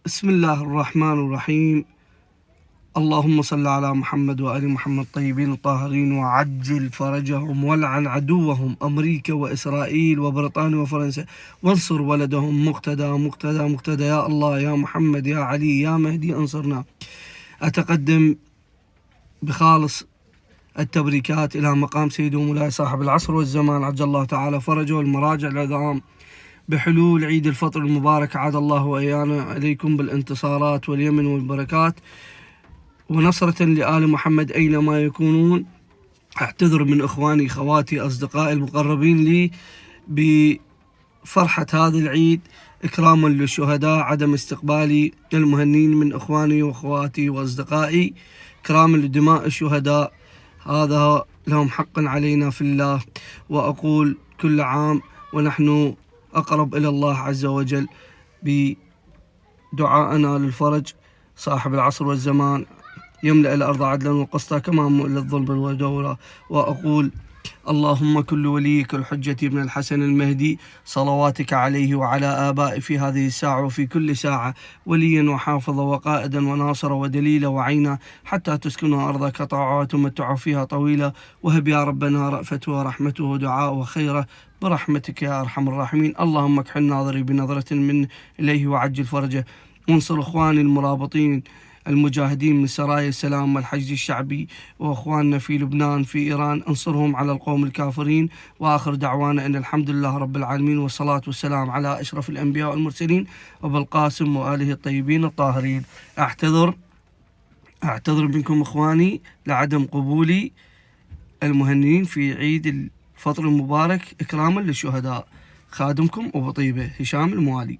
بسم الله الرحمن الرحيم. اللهم صل على محمد وآل محمد طيبين الطاهرين وعجل فرجهم والعن عدوهم أمريكا وإسرائيل وبريطانيا وفرنسا وانصر ولدهم مقتدى يا الله يا محمد يا علي يا مهدي انصرنا. أتقدم بخالص التبريكات إلى مقام سيدي ومولاي صاحب العصر والزمان عجل الله تعالى فرجه والمراجع العظام بحلول عيد الفطر المبارك. عاد الله وإيانا عليكم بالانتصارات واليمن والبركات ونصرة لآل محمد أينما يكونون. أعتذر من إخواني خواتي أصدقائي المقربين لي بفرحة هذا العيد إكراما للشهداء، عدم استقبالي المهنين من إخواني وأخواتي وأصدقائي إكراما لدماء الشهداء، هذا لهم حق علينا في الله. وأقول كل عام ونحن أقرب إلى الله عز وجل بدعائنا للفرج. صاحب العصر والزمان يملأ الأرض عدلا وقسطا كما مؤل الظلم والدورة. وأقول اللهم كل وليك الحجة ابن الحسن المهدي صلواتك عليه وعلى آبائه في هذه الساعة وفي كل ساعة وليا وحافظا وقائدا وناصرا ودليلا وعينا حتى تسكنوا أرضك طاعة وتمتعوا فيها طويلة. وهب يا ربنا رأفته ورحمته ودعاءه وخيره برحمتك يا أرحم الراحمين. اللهم اكحل ناظري بنظرة من إليه وعجل فرجه، وانصر إخواني المرابطين المجاهدين من سرايا السلام والحشد الشعبي وأخواننا في لبنان في إيران، انصرهم على القوم الكافرين. وآخر دعوانا أن الحمد لله رب العالمين والصلاة والسلام على أشرف الأنبياء والمرسلين وأبي القاسم وآله الطيبين الطاهرين. أعتذر منكم إخواني لعدم قبولي المهنيين في عيد الفطر المبارك إكراما للشهداء. خادمكم أبو طيبة هشام الموالي.